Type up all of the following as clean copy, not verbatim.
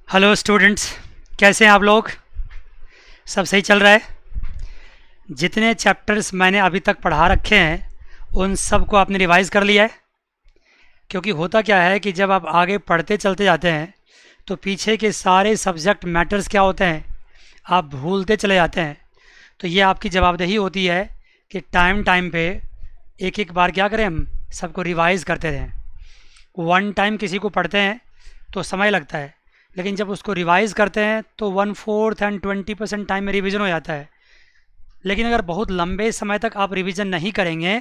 Hello students, कैसे हैं आप लोग? सब सही चल रहा है? जितने चैप्टर्स मैंने अभी तक पढ़ा रखे हैं उन सब को आपने रिवाइज़ कर लिया है? क्योंकि होता क्या है कि जब आप आगे पढ़ते चलते जाते हैं तो पीछे के सारे सब्जेक्ट मैटर्स क्या होते हैं आप भूलते चले जाते हैं। तो ये आपकी जवाबदेही होती है कि टाइम टाइम पे एक एक बार क्या करें, हम सबको रिवाइज़ करते रहें। वन टाइम किसी को पढ़ते हैं तो समय लगता है, लेकिन जब उसको रिवाइज़ करते हैं तो 1/4 एंड 20% टाइम में रिवीजन हो जाता है। लेकिन अगर बहुत लंबे समय तक आप रिवीजन नहीं करेंगे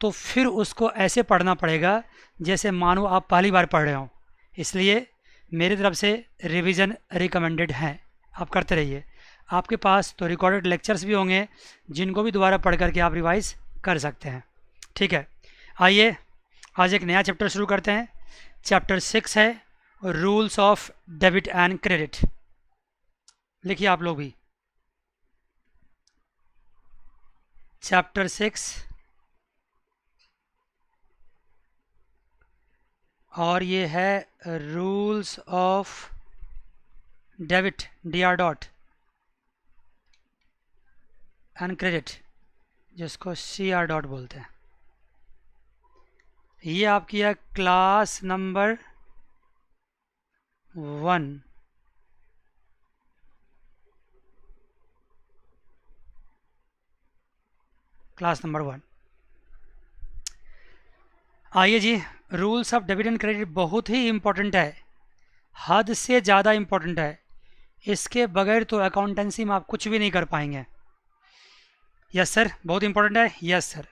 तो फिर उसको ऐसे पढ़ना पड़ेगा जैसे मानो आप पहली बार पढ़ रहे हो। इसलिए मेरी तरफ से रिवीजन रिकमेंडेड है, आप करते रहिए। आपके पास तो रिकॉर्डेड लेक्चर्स भी होंगे जिनको भी दोबारा पढ़ करके आप रिवाइज कर सकते हैं। ठीक है, आइए आज एक नया चैप्टर शुरू करते हैं। चैप्टर 6 है rules of debit and credit. लिखिए आप लोग भी, चैप्टर 6 और ये है rules of debit DR and credit, जिसको CR बोलते हैं। ये आपकी है क्लास नंबर 1। Class number 1। आइए जी, rules of debit and credit बहुत ही इम्पोर्टेंट है, हद से ज़्यादा इम्पोर्टेंट है। इसके बगैर तो अकाउंटेंसी में आप कुछ भी नहीं कर पाएंगे। यस सर, बहुत इंपॉर्टेंट है। यस सर,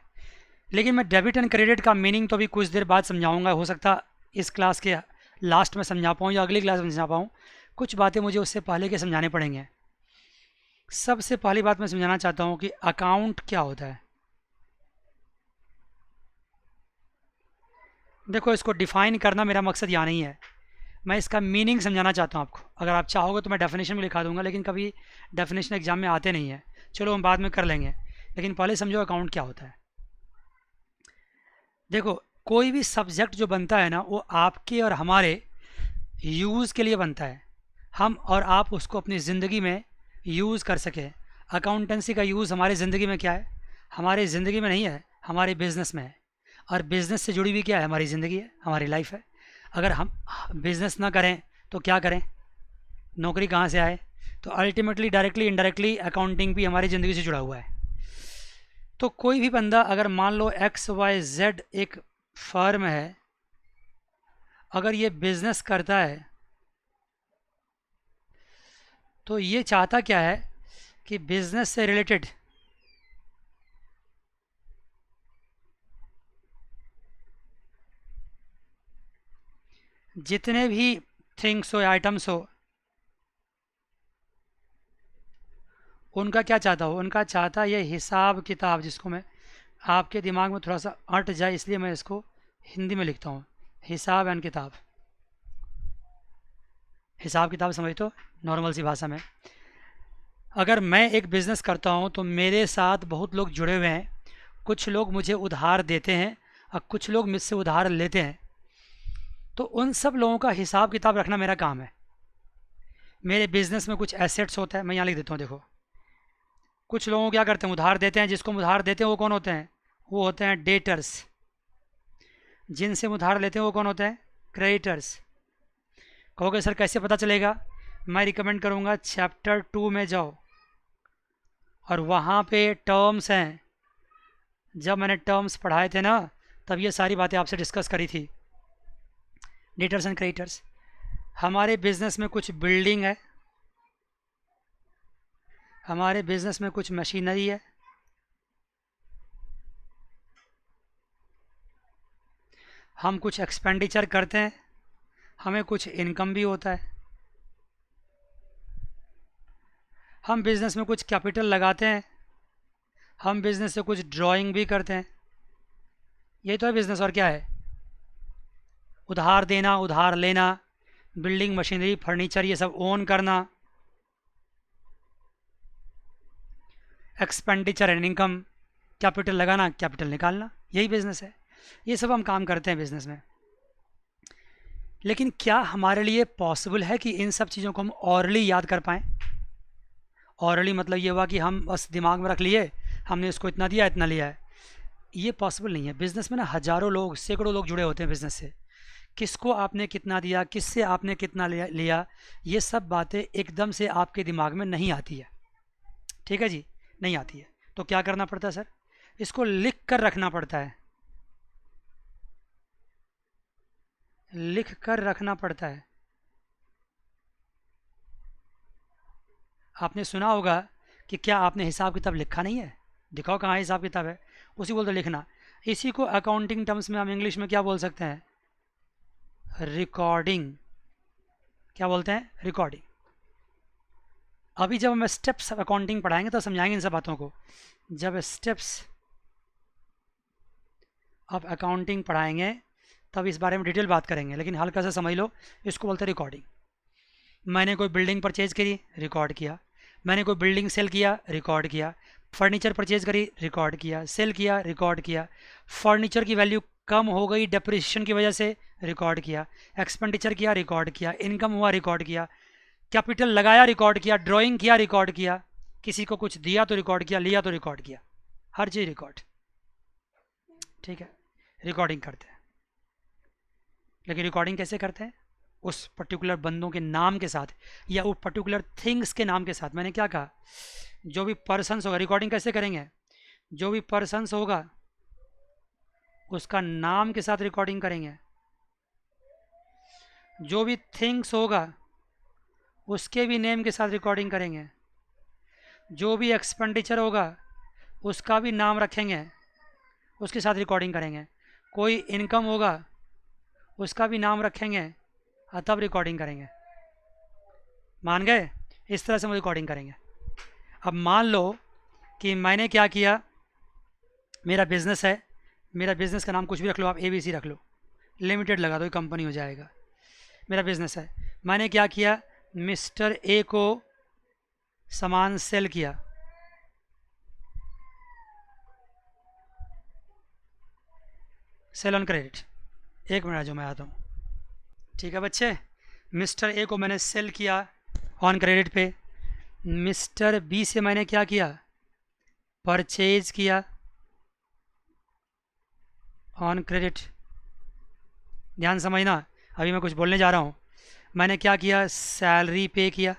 लेकिन मैं डेबिट एंड क्रेडिट का मीनिंग तो अभी कुछ देर बाद समझाऊंगा। हो सकता इस क्लास के लास्ट में समझा पाऊँ या अगली क्लास में समझा पाऊँ। कुछ बातें मुझे उससे पहले के समझाने पड़ेंगे। सबसे पहली बात मैं समझाना चाहता हूँ कि अकाउंट क्या होता है। देखो, इसको डिफ़ाइन करना मेरा मकसद यहाँ नहीं है, मैं इसका मीनिंग समझाना चाहता हूँ आपको। अगर आप चाहोगे तो मैं डेफिनेशन भी लिखा दूंगा, लेकिन कभी डेफिनेशन एग्जाम में आते नहीं है। चलो हम बाद में कर लेंगे, लेकिन पहले समझो अकाउंट क्या होता है। देखो, कोई भी सब्जेक्ट जो बनता है ना वो आपके और हमारे यूज़ के लिए बनता है। हम और आप उसको अपनी ज़िंदगी में यूज़ कर सकें। अकाउंटेंसी का यूज़ हमारी ज़िंदगी में क्या है? हमारी ज़िंदगी में नहीं है, हमारे बिज़नेस में है। और बिज़नेस से जुड़ी हुई क्या है? हमारी ज़िंदगी है, हमारी लाइफ है। अगर हम बिज़नेस ना करें तो क्या करें? नौकरी कहाँ से आए? तो अल्टीमेटली डायरेक्टली इनडायरेक्टली अकाउंटिंग भी हमारी ज़िंदगी से जुड़ा हुआ है। तो कोई भी बंदा, अगर मान लो XYZ एक फर्म है, अगर ये बिज़नेस करता है तो ये चाहता क्या है कि बिज़नेस से रिलेटेड जितने भी थिंग्स हो, आइटम्स हो, उनका क्या चाहता हो? उनका चाहता ये हिसाब किताब, जिसको मैं आपके दिमाग में थोड़ा सा अट जाए इसलिए मैं इसको हिंदी में लिखता हूँ। हिसाब एंड किताब, हिसाब किताब समझ तो नॉर्मल सी भाषा में। अगर मैं एक बिज़नेस करता हूँ तो मेरे साथ बहुत लोग जुड़े हुए हैं। कुछ लोग मुझे उधार देते हैं और कुछ लोग मुझसे उधार लेते हैं। तो उन सब लोगों का हिसाब किताब रखना मेरा काम है। मेरे बिज़नेस में कुछ एसेट्स होता है, मैं यहाँ लिख देता हूँ। देखो, कुछ लोगों को क्या करते हैं, उधार देते हैं। जिसको हम उधार देते हैं वो कौन होते हैं? वो होते हैं डेटर्स। जिनसे हम उधार लेते हैं वो कौन होते हैं? क्रेडिटर्स। कहोगे सर कैसे पता चलेगा? मैं रिकमेंड करूँगा चैप्टर 2 में जाओ और वहाँ पे टर्म्स हैं। जब मैंने टर्म्स पढ़ाए थे ना, तब ये सारी बातें आपसे डिस्कस करी थी। Debtors and creditors. हमारे बिज़नेस में कुछ बिल्डिंग है, हमारे बिज़नेस में कुछ मशीनरी है, हम कुछ एक्सपेंडिचर करते हैं, हमें कुछ इनकम भी होता है। हम बिज़नेस में कुछ कैपिटल लगाते हैं, हम बिज़नेस से कुछ ड्राइंग भी करते हैं। यही तो है बिज़नेस, और क्या है? उधार देना, उधार लेना, बिल्डिंग, मशीनरी, फर्नीचर, ये सब ओन करना, एक्सपेंडिचर एंड इनकम, कैपिटल लगाना, कैपिटल निकालना, यही बिज़नेस है। ये सब हम काम करते हैं बिज़नेस में। लेकिन क्या हमारे लिए पॉसिबल है कि इन सब चीज़ों को हम ऑरली याद कर पाएँ? ऑरली मतलब ये हुआ कि हम बस दिमाग में रख लिए, हमने इसको इतना दिया, इतना लिया है। ये पॉसिबल नहीं है। बिज़नेस में ना हज़ारों लोग, सैकड़ों लोग जुड़े होते हैं बिज़नेस से। किसको आपने कितना दिया, किससे आपने कितना लिया, ये सब बातें एकदम से आपके दिमाग में नहीं आती है। ठीक है जी, नहीं आती है। तो क्या करना पड़ता है सर? इसको लिख कर रखना पड़ता है, लिख कर रखना पड़ता है। आपने सुना होगा कि क्या आपने हिसाब किताब लिखा नहीं है? दिखाओ कहाँ हिसाब किताब है, उसी बोलते लिखना। इसी को अकाउंटिंग टर्म्स में हम इंग्लिश में क्या बोल सकते हैं? रिकॉर्डिंग। क्या बोलते हैं? रिकॉर्डिंग। अभी जब हम स्टेप्स अकाउंटिंग पढ़ाएंगे तो समझाएंगे इन सब बातों को। जब स्टेप्स ऑफ अकाउंटिंग पढ़ाएंगे तब इस बारे में डिटेल बात करेंगे, लेकिन हल्का सा समझ लो। इसको बोलते हैं रिकॉर्डिंग। मैंने कोई बिल्डिंग परचेज करी, रिकॉर्ड किया। मैंने कोई बिल्डिंग सेल किया, रिकॉर्ड किया। फर्नीचर परचेज करी, रिकॉर्ड किया। सेल किया, रिकॉर्ड किया। फर्नीचर की वैल्यू कम हो गई डेप्रिसिएशन की वजह से, रिकॉर्ड किया। एक्सपेंडिचर किया, रिकॉर्ड किया। इनकम हुआ, रिकॉर्ड किया। कैपिटल लगाया, रिकॉर्ड किया। ड्राइंग किया, रिकॉर्ड किया। किसी को कुछ दिया तो रिकॉर्ड किया, लिया तो रिकॉर्ड किया। हर चीज़ रिकॉर्ड। ठीक है, रिकॉर्डिंग करते हैं। लेकिन रिकॉर्डिंग कैसे करते हैं? उस पर्टिकुलर बंदों के नाम के साथ या उस पर्टिकुलर थिंग्स के नाम के साथ। मैंने क्या कहा? जो भी पर्सन्स होगा, रिकॉर्डिंग कैसे करेंगे? जो भी पर्सन्स होगा उसका नाम के साथ रिकॉर्डिंग करेंगे। जो भी थिंग्स होगा उसके भी नेम के साथ रिकॉर्डिंग करेंगे। जो भी एक्सपेंडिचर होगा उसका भी नाम रखेंगे, उसके साथ रिकॉर्डिंग करेंगे। कोई इनकम होगा उसका भी नाम रखेंगे और तब रिकॉर्डिंग करेंगे। मान गए? इस तरह से हम रिकॉर्डिंग करेंगे। अब मान लो कि मैंने क्या किया, मेरा बिज़नेस है। मेरा बिज़नेस का नाम कुछ भी रख लो आप, ABC रख लो, लिमिटेड लगा दो, कंपनी हो जाएगा। मेरा बिज़नेस है। मैंने क्या किया, मिस्टर ए को सामान सेल किया। Sale on credit. एक मिनट जो मैं आता हूँ। ठीक है बच्चे, मिस्टर ए को मैंने सेल किया ऑन क्रेडिट पे। मिस्टर बी से मैंने क्या किया, परचेज किया ऑन क्रेडिट। ध्यान समझना, अभी मैं कुछ बोलने जा रहा हूँ। मैंने क्या किया, सैलरी पे किया।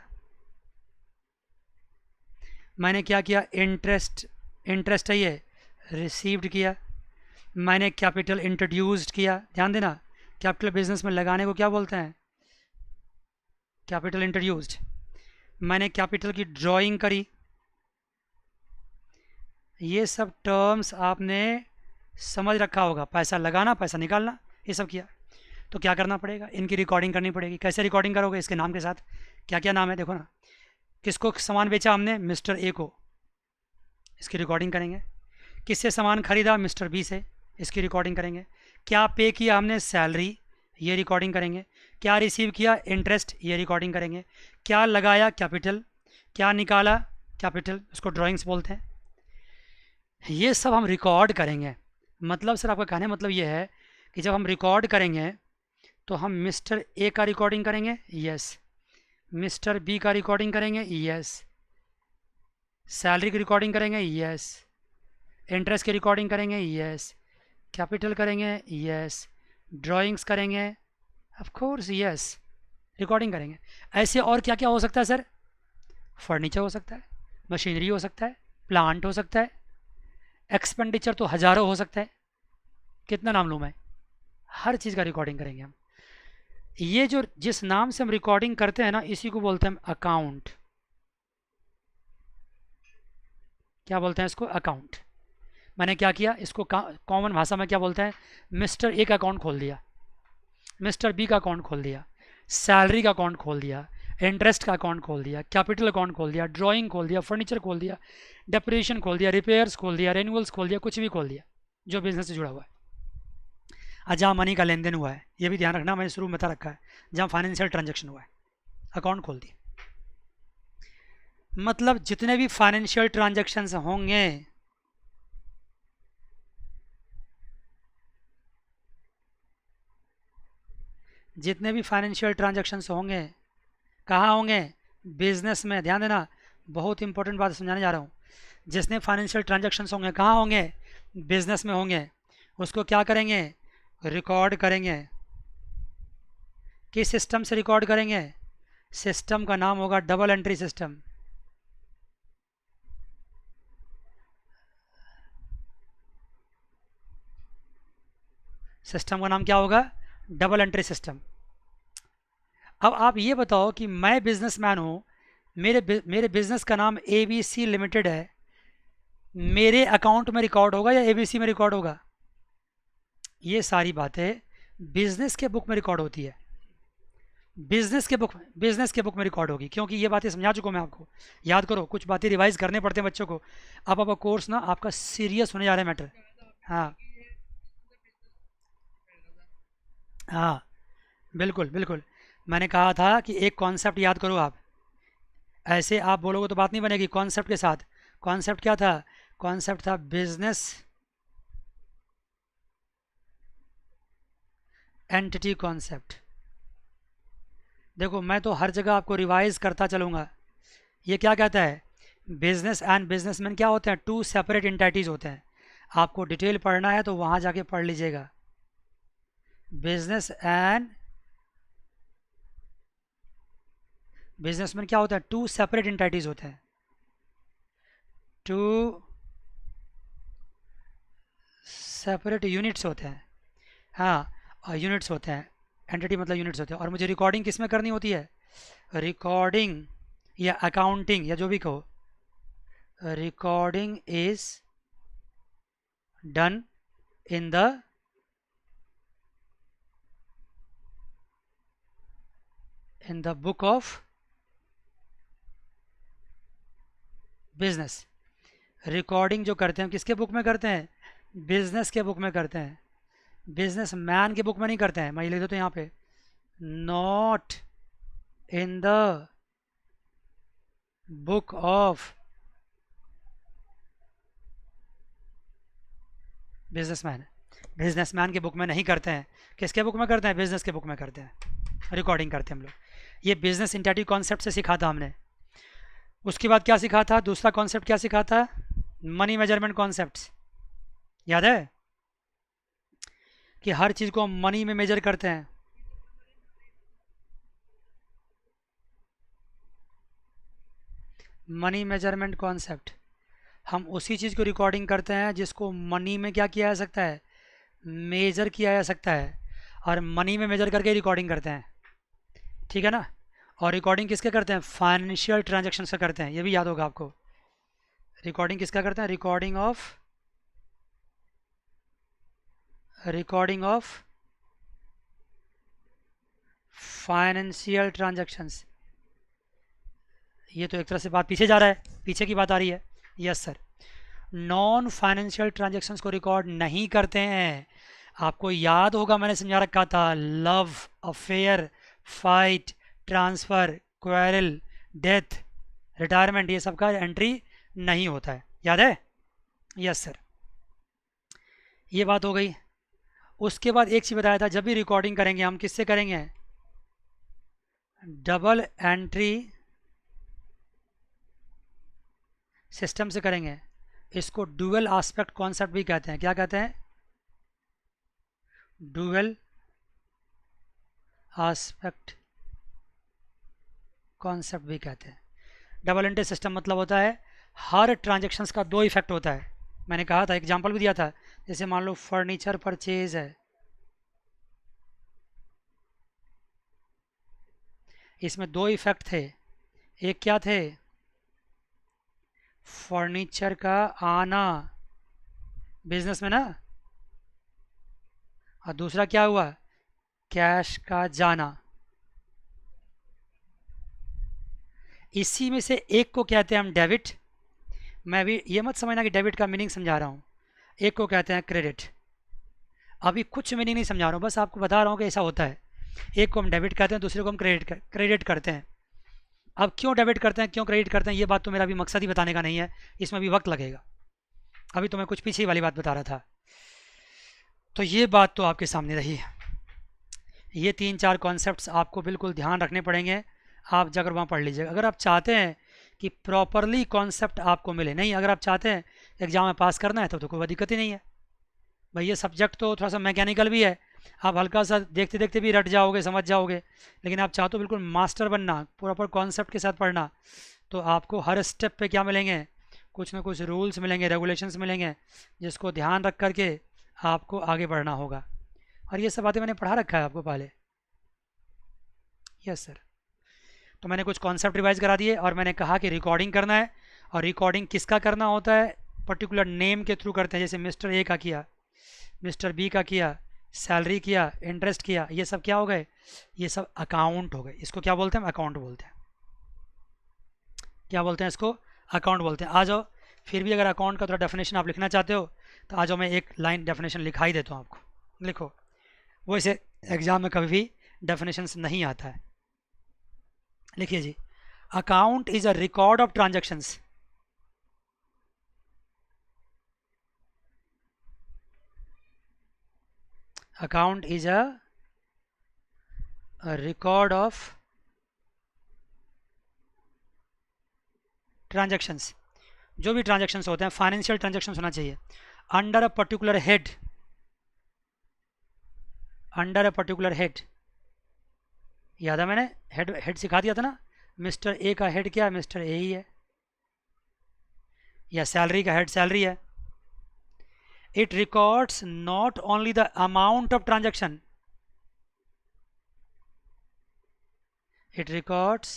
मैंने क्या किया, इंटरेस्ट, इंटरेस्ट है ये, रिसीव्ड किया। मैंने कैपिटल इंट्रोड्यूस्ड किया। ध्यान देना, कैपिटल बिजनेस में लगाने को क्या बोलते हैं, कैपिटल इंट्रोड्यूस्ड। मैंने कैपिटल की ड्राइंग करी। ये सब टर्म्स आपने समझ रखा होगा। पैसा लगाना, पैसा निकालना, ये सब किया। तो क्या करना पड़ेगा, इनकी रिकॉर्डिंग करनी पड़ेगी। कैसे रिकॉर्डिंग करोगे? इसके नाम के साथ। क्या क्या नाम है देखो ना। किसको सामान बेचा हमने, मिस्टर ए को, इसकी रिकॉर्डिंग करेंगे। किससे सामान खरीदा, मिस्टर बी से, इसकी रिकॉर्डिंग करेंगे। क्या पे किया हमने, सैलरी, ये रिकॉर्डिंग करेंगे। क्या रिसीव किया, इंटरेस्ट, ये रिकॉर्डिंग करेंगे। क्या लगाया, कैपिटल। क्या निकाला, कैपिटल, उसको ड्राइंग्स बोलते हैं। ये सब हम रिकॉर्ड करेंगे। मतलब सर आपका कहने मतलब ये है कि जब हम रिकॉर्ड करेंगे तो हम मिस्टर ए का रिकॉर्डिंग करेंगे, यस। मिस्टर बी का रिकॉर्डिंग करेंगे, यस। सैलरी की रिकॉर्डिंग करेंगे, यस। इंटरेस्ट की रिकॉर्डिंग करेंगे, यस। कैपिटल करेंगे, यस। ड्राइंग्स करेंगे, ऑफ कोर्स यस। रिकॉर्डिंग करेंगे। ऐसे और क्या क्या हो सकता है सर? फर्नीचर हो सकता है, मशीनरी हो सकता है, प्लांट हो सकता है, एक्सपेंडिचर तो हज़ारों हो सकता है। कितना नाम लूँ मैं? हर चीज़ का रिकॉर्डिंग करेंगे हम। ये जो जिस नाम से हम रिकॉर्डिंग करते हैं ना, इसी को बोलते हैं अकाउंट। क्या बोलते हैं इसको? अकाउंट। मैंने क्या किया, इसको कॉमन भाषा में क्या बोलते हैं, मिस्टर ए का अकाउंट खोल दिया, मिस्टर बी का अकाउंट खोल दिया, सैलरी का अकाउंट खोल दिया, इंटरेस्ट का अकाउंट खोल दिया, कैपिटल अकाउंट खोल दिया, ड्राइंग खोल दिया, फर्नीचर खोल दिया, डेप्रिसिएशन खोल दिया, रिपेयर्स खोल दिया, रेन्यूअल्स खोल दिया, कुछ भी खोल दिया जो बिजनेस से जुड़ा हुआ है। जहाँ मनी का लेन देन हुआ है, ये भी ध्यान रखना, मैंने शुरू में बता रखा है। जहाँ फाइनेंशियल ट्रांजेक्शन हुआ है, अकाउंट खोल दिया। मतलब जितने भी फाइनेंशियल ट्रांजेक्शन्स होंगे जितने भी फाइनेंशियल ट्रांजैक्शंस होंगे कहाँ होंगे? बिजनेस में। ध्यान देना, बहुत इंपॉर्टेंट बात समझाने जा रहा हूँ। जितने फाइनेंशियल ट्रांजैक्शंस होंगे कहाँ होंगे? बिजनेस में होंगे। उसको क्या करेंगे? रिकॉर्ड करेंगे। किस सिस्टम से रिकॉर्ड करेंगे? सिस्टम का नाम होगा डबल एंट्री सिस्टम। सिस्टम का नाम क्या होगा? Double entry system. अब आप ये बताओ कि मैं बिजनेसमैन हूँ, मेरे बिजनेस का नाम ABC लिमिटेड है, मेरे अकाउंट में रिकॉर्ड होगा या ABC में रिकॉर्ड होगा? ये सारी बातें बिजनेस के बुक में रिकॉर्ड होती है। बिजनेस के बुक में रिकॉर्ड होगी, क्योंकि ये बातें समझा चुका हूँ मैं आपको। याद करो, कुछ बातें रिवाइज करने पड़ते हैं बच्चों को। अब आपका कोर्स ना आपका सीरियस होने जा रहा है मैटर। हाँ हाँ, बिल्कुल बिल्कुल। मैंने कहा था कि एक कॉन्सेप्ट याद करो आप। ऐसे आप बोलोगे तो बात नहीं बनेगी कॉन्सेप्ट के साथ। कॉन्सेप्ट क्या था? कॉन्सेप्ट था बिजनेस एंटिटी कॉन्सेप्ट। देखो, मैं तो हर जगह आपको रिवाइज करता चलूँगा। ये क्या कहता है? बिजनेस एंड बिजनेसमैन क्या होते हैं? टू सेपरेट एंटिटीज होते हैं। आपको डिटेल पढ़ना है तो वहाँ जाके पढ़ लीजिएगा। बिजनेस एंड बिजनेसमैन क्या होता है? टू सेपरेट एंटिटीज होते हैं। टू सेपरेट यूनिट्स होते हैं। हाँ, यूनिट्स होते हैं। एंटिटी मतलब यूनिट्स होते हैं। और मुझे रिकॉर्डिंग किस में करनी होती है? रिकॉर्डिंग या अकाउंटिंग या जो भी कहो, recording is done in the book of business. Recording जो करते हैं किसके बुक में करते हैं? बिजनेस के बुक में करते हैं। बिजनेस मैन के बुक में नहीं करते हैं। मैं ये लिख देता हूँ यहाँ पे, not in the book of businessman. Businessman के बुक में नहीं करते हैं। किसके बुक में करते हैं? बिजनेस के बुक में करते हैं। रिकॉर्डिंग करते हैं हम लोग। ये बिजनेस एंटिटी कॉन्सेप्ट से सीखा था हमने। उसके बाद क्या सीखा था? दूसरा कॉन्सेप्ट क्या सीखा था? Money measurement concept. याद है कि हर चीज़ को हम मनी में मेजर करते हैं। Money measurement concept. हम उसी चीज़ को रिकॉर्डिंग करते हैं जिसको मनी में क्या किया जा सकता है? मेजर किया जा सकता है। और मनी में मेजर करके रिकॉर्डिंग करते हैं। ठीक है ना? और रिकॉर्डिंग किसके करते हैं? फाइनेंशियल ट्रांजेक्शन से करते हैं। ये भी याद होगा आपको। रिकॉर्डिंग किसका करते हैं? Recording of financial transactions. ये तो एक तरह से बात पीछे जा रहा है, पीछे की बात आ रही है। Yes sir. Non financial transactions को रिकॉर्ड नहीं करते हैं। आपको याद होगा मैंने समझा रखा था, love, affair, fight, transfer, quarrel, death, retirement, ये सब का एंट्री नहीं होता है। याद है? Yes sir. ये बात हो गई। उसके बाद एक चीज़ बताया था, जब भी रिकॉर्डिंग करेंगे हम किससे करेंगे? डबल एंट्री सिस्टम से करेंगे। इसको डुअल एस्पेक्ट कॉन्सेप्ट भी कहते हैं। क्या कहते हैं? डुअल एस्पेक्ट कॉन्सेप्ट भी कहते हैं। डबल एंट्री सिस्टम मतलब होता है हर ट्रांजेक्शन्स का दो इफेक्ट होता है। मैंने कहा था, एग्जांपल भी दिया था, जैसे मान लो फर्नीचर परचेज है, इसमें दो इफेक्ट थे। एक क्या थे? फर्नीचर का आना बिजनेस में ना, और दूसरा क्या हुआ? कैश का जाना। इसी में से एक को कहते हैं हम डेबिट। मैं भी ये मत समझना कि डेबिट का मीनिंग समझा रहा हूँ। एक को कहते हैं क्रेडिट। अभी कुछ मीनिंग नहीं समझा रहा हूँ, बस आपको बता रहा हूँ कि ऐसा होता है। एक को हम डेबिट कहते हैं, दूसरे को हम क्रेडिट करते हैं। अब क्यों डेबिट करते हैं, क्यों क्रेडिट करते हैं, ये बात तो मेरा भी मकसद ही बताने का नहीं है, इसमें भी वक्त लगेगा। अभी तो मैं कुछ पीछे वाली बात बता रहा था। तो ये बात तो आपके सामने रही। ये 3-4 कॉन्सेप्ट्स आपको बिल्कुल ध्यान रखने पड़ेंगे, आप जाकर वहाँ पढ़ लीजिएगा। अगर आप चाहते हैं कि प्रॉपरली कॉन्सेप्ट आपको मिले, नहीं अगर आप चाहते हैं एग्जाम में पास करना है तो कोई दिक्कत ही नहीं है भाई। ये सब्जेक्ट तो थोड़ा सा मैकेनिकल भी है, आप हल्का सा देखते देखते भी रट जाओगे, समझ जाओगे, लेकिन आप चाहते हो बिल्कुल मास्टर बनना, प्रॉपर कॉन्सेप्ट के साथ पढ़ना, तो आपको हर स्टेप पे क्या मिलेंगे, कुछ ना कुछ रूल्स मिलेंगे, रेगुलेशंस मिलेंगे, जिसको ध्यान रख करके आपको आगे बढ़ना होगा। और ये सब बातें मैंने पढ़ा रखा है आपको पहले। Yes sir. तो मैंने कुछ कॉन्सेप्ट रिवाइज करा दिए और मैंने कहा कि रिकॉर्डिंग करना है, और रिकॉर्डिंग किसका करना होता है, पर्टिकुलर नेम के थ्रू करते हैं। जैसे मिस्टर ए का किया, मिस्टर बी का किया, सैलरी किया, इंटरेस्ट किया, ये सब क्या हो गए, ये सब अकाउंट हो गए। इसको क्या बोलते हैं, अकाउंट बोलते हैं। क्या बोलते हैं इसको, अकाउंट बोलते हैं। आ जाओ, फिर भी अगर अकाउंट का थोड़ा डेफिनेशन आप लिखना चाहते हो तो आ जाओ, मैं एक लाइन डेफिनेशन लिखा ही देता हूँ आपको, लिखो। वो इसे एग्जाम में कभी भी डेफिनेशंस नहीं आता है। लिखिए जी, account is a record of transactions. Account is a record of transactions. जो भी ट्रांजैक्शंस होते हैं, फाइनेंशियल ट्रांजैक्शंस होना चाहिए, under a particular head, under a particular head. याद है मैंने हेड हेड सिखा दिया था ना, मिस्टर ए का हेड क्या है, मिस्टर ए ही है, या सैलरी का हेड सैलरी है। It records not only the amount of transaction, it records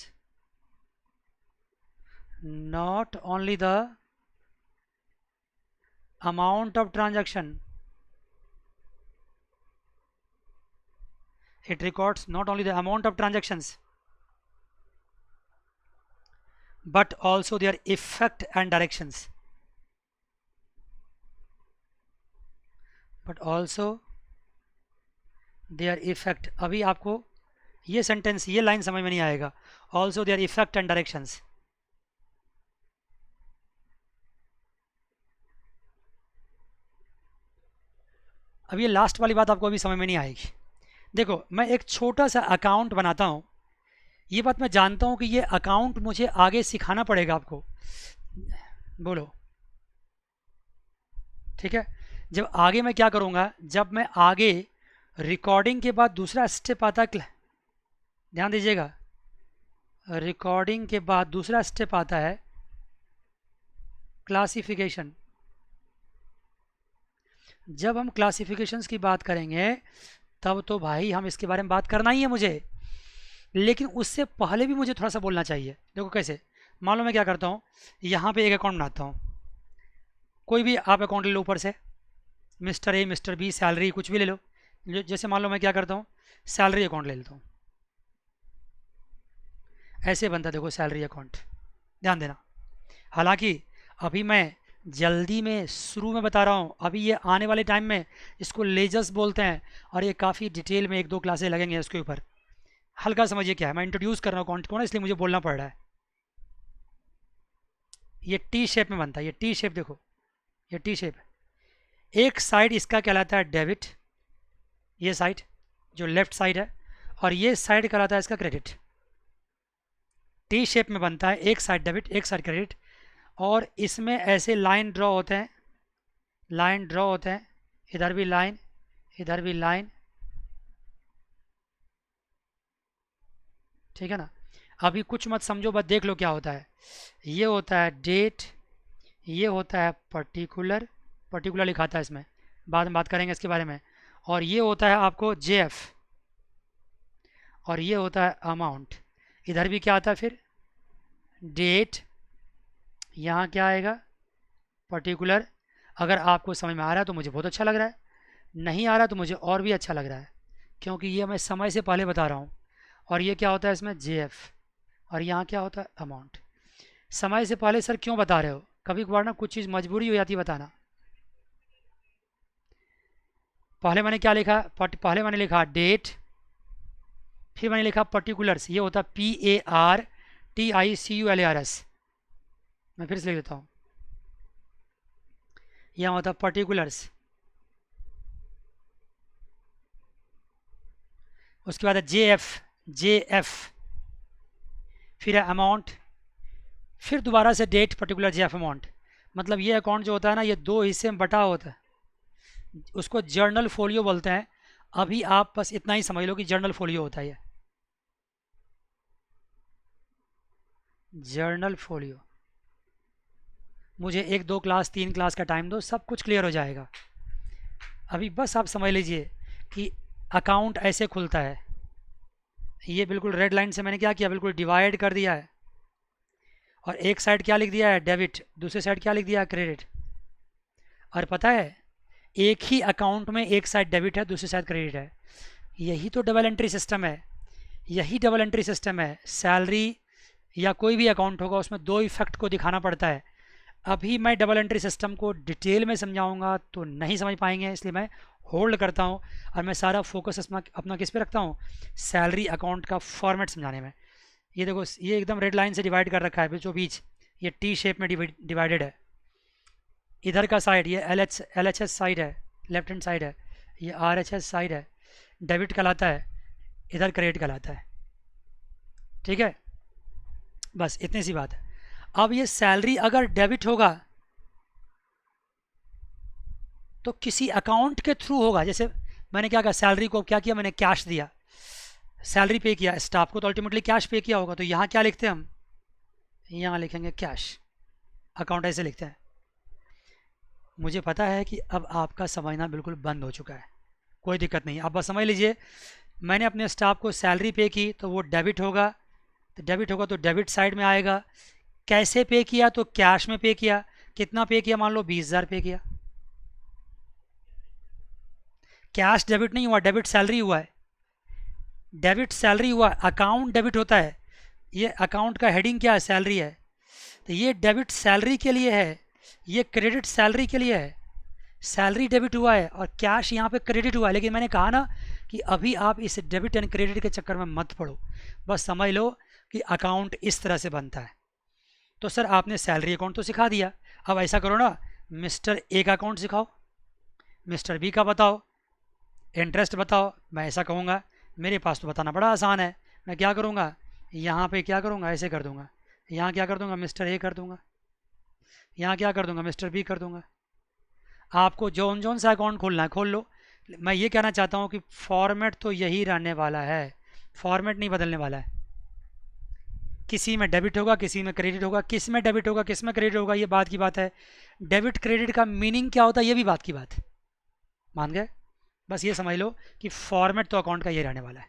not only the amount of transaction, it records not only the amount of transactions but also their effect and directions, but also their effect। अभी आपको ये sentence, ये line समझ में नहीं आएगा, also their effect and directions. अब ये लास्ट वाली बात आपको अभी समझ में नहीं आएगी। देखो, मैं एक छोटा सा अकाउंट बनाता हूँ, ये बात मैं जानता हूँ कि ये अकाउंट मुझे आगे सिखाना पड़ेगा आपको, बोलो ठीक है। जब आगे मैं क्या करूँगा, जब मैं आगे रिकॉर्डिंग के बाद दूसरा स्टेप आता है, ध्यान दीजिएगा, रिकॉर्डिंग के बाद दूसरा स्टेप आता है क्लासिफिकेशन। जब हम क्लासिफिकेशंस की बात करेंगे तब तो भाई हम इसके बारे में बात करना ही है मुझे, लेकिन उससे पहले भी मुझे थोड़ा सा बोलना चाहिए। देखो कैसे, मान लो मैं क्या करता हूँ, यहाँ पे एक अकाउंट बनाता हूँ, कोई भी आप अकाउंट ले लो ऊपर से, mister A, mister B, salary, कुछ भी ले लो। जैसे मान लो मैं क्या करता हूँ, सैलरी अकाउंट ले लेता हूँ, ऐसे बनता है देखो सैलरी अकाउंट, ध्यान देना। हालांकि अभी मैं जल्दी में शुरू में बता रहा हूँ, अभी ये आने वाले टाइम में इसको लेजर्स बोलते हैं, और ये काफ़ी डिटेल में 1-2 क्लासें लगेंगे इसके ऊपर। हल्का समझिए क्या है, मैं इंट्रोड्यूस कर रहा हूँ अकाउंट को ना, इसलिए मुझे बोलना पड़ रहा है। ये टी शेप में बनता है, ये टी शेप देखो, ये टी शेप। एक साइड इसका कहलाता है डेबिट, ये साइड जो लेफ्ट साइड है, और ये साइड कहलाता है इसका क्रेडिट। टी शेप में बनता है, एक साइड डेबिट एक साइड क्रेडिट, और इसमें ऐसे लाइन ड्रॉ होते हैं, लाइन ड्रॉ होते हैं, इधर भी लाइन, इधर भी लाइन, ठीक है ना। अभी कुछ मत समझो, बस देख लो क्या होता है। ये होता है डेट, ये होता है पर्टिकुलर, पर्टिकुलर लिखाता है इसमें, बाद में बात करेंगे इसके बारे में। और ये होता है आपको जेएफ, और ये होता है अमाउंट। इधर भी क्या आता है फिर, डेट, यहाँ क्या आएगा, पर्टिकुलर। अगर आपको समझ में आ रहा है तो मुझे बहुत अच्छा लग रहा है, नहीं आ रहा तो मुझे और भी अच्छा लग रहा है, क्योंकि ये मैं समय से पहले बता रहा हूँ। और ये क्या होता है इसमें, जेएफ, और यहाँ क्या होता है, अमाउंट। समय से पहले सर क्यों बता रहे हो, कभी कभार ना कुछ चीज़ मजबूरी हो जाती है बताना। पहले मैंने क्या लिखा, पहले मैंने लिखा डेट, फिर मैंने लिखा पर्टिकुलर्स, ये होता है PARTICULARS। मैं फिर से लिख देता हूँ, यहाँ होता है पर्टिकुलर्स, उसके बाद है जे एफ, फिर है अमाउंट, फिर दोबारा से date particular J F amount. मतलब ये अकाउंट जो होता है ना, ये दो हिस्से में बटा होता है, उसको जर्नल फोलियो बोलते हैं। अभी आप बस इतना ही समझ लो कि जर्नल फोलियो होता है ये, जर्नल फोलियो। मुझे 1 2 क्लास 3 क्लास का टाइम दो, सब कुछ क्लियर हो जाएगा। अभी बस आप समझ लीजिए कि अकाउंट ऐसे खुलता है, ये बिल्कुल रेड लाइन से मैंने क्या किया, बिल्कुल डिवाइड कर दिया है, और एक साइड क्या लिख दिया है, डेबिट, दूसरी साइड क्या लिख दिया है, क्रेडिट। और पता है, एक ही अकाउंट में एक साइड डेबिट है, दूसरी साइड क्रेडिट है। यही तो डबल एंट्री सिस्टम है, यही डबल एंट्री सिस्टम है। सैलरी या कोई भी अकाउंट होगा, उसमें दो इफेक्ट को दिखाना पड़ता है। अभी मैं डबल एंट्री सिस्टम को डिटेल में समझाऊंगा तो नहीं समझ पाएंगे, इसलिए मैं होल्ड करता हूँ और मैं सारा फोकस अपना किस पे रखता हूँ, सैलरी अकाउंट का फॉर्मेट समझाने में। ये देखो, ये एकदम रेड लाइन से डिवाइड कर रखा है बीचों बीच, ये टी शेप में डिवाइडेड है। इधर का साइड ये एल एच एस साइड है, लेफ्ट हैंड साइड है, ये आर एच एस साइड है, डेबिट कहलाता है, इधर क्रेडिट कहलाता है। ठीक है, बस इतनी सी बात है। अब ये सैलरी अगर डेबिट होगा तो किसी अकाउंट के थ्रू होगा। जैसे मैंने क्या कहा, सैलरी को क्या किया, मैंने कैश दिया, सैलरी पे किया, स्टाफ को तो अल्टीमेटली कैश पे किया होगा, तो यहाँ क्या लिखते हैं हम, यहाँ लिखेंगे कैश, अकाउंट ऐसे लिखते हैं। मुझे पता है कि अब आपका समझना बिल्कुल बंद हो चुका है, कोई दिक्कत नहीं, आप बस समझ लीजिए। मैंने अपने स्टाफ को सैलरी पे की तो वो डेबिट होगा, तो डेबिट होगा तो डेबिट साइड में आएगा। कैसे पे किया, तो कैश में पे किया। कितना पे किया, मान लो 20,000 पे किया। कैश डेबिट नहीं हुआ, डेबिट सैलरी हुआ है, डेबिट सैलरी हुआ। अकाउंट डेबिट होता है, ये अकाउंट का हेडिंग क्या है, सैलरी है, तो ये डेबिट सैलरी के लिए है, ये क्रेडिट सैलरी के लिए है। सैलरी डेबिट हुआ है और कैश यहाँ पे क्रेडिट हुआ है। लेकिन मैंने कहा ना कि अभी आप इस डेबिट एंड क्रेडिट के चक्कर में मत पड़ो, बस समझ लो कि अकाउंट इस तरह से बनता है। तो सर आपने सैलरी अकाउंट तो सिखा दिया, अब ऐसा करो ना, मिस्टर ए का अकाउंट सिखाओ, मिस्टर बी का बताओ, इंटरेस्ट बताओ। मैं ऐसा कहूँगा, मेरे पास तो बताना बड़ा आसान है, मैं क्या करूँगा, यहाँ पे क्या करूँगा, ऐसे कर दूँगा, यहाँ क्या कर दूँगा, मिस्टर ए कर दूँगा, यहाँ क्या कर दूँगा, मिस्टर बी कर दूँगा। आपको जौन जौन सा अकाउंट खोलना है खोल लो। मैं ये कहना चाहता हूँ कि फॉर्मेट तो यही रहने वाला है, फॉर्मेट नहीं बदलने वाला है। किसी में डेबिट होगा, किसी में क्रेडिट होगा, किस में डेबिट होगा, किस में क्रेडिट होगा, ये बात की बात है। डेबिट क्रेडिट का मीनिंग क्या होता है, ये भी बात की बात है। मान गए, बस ये समझ लो कि फॉर्मेट तो अकाउंट का ये रहने वाला है।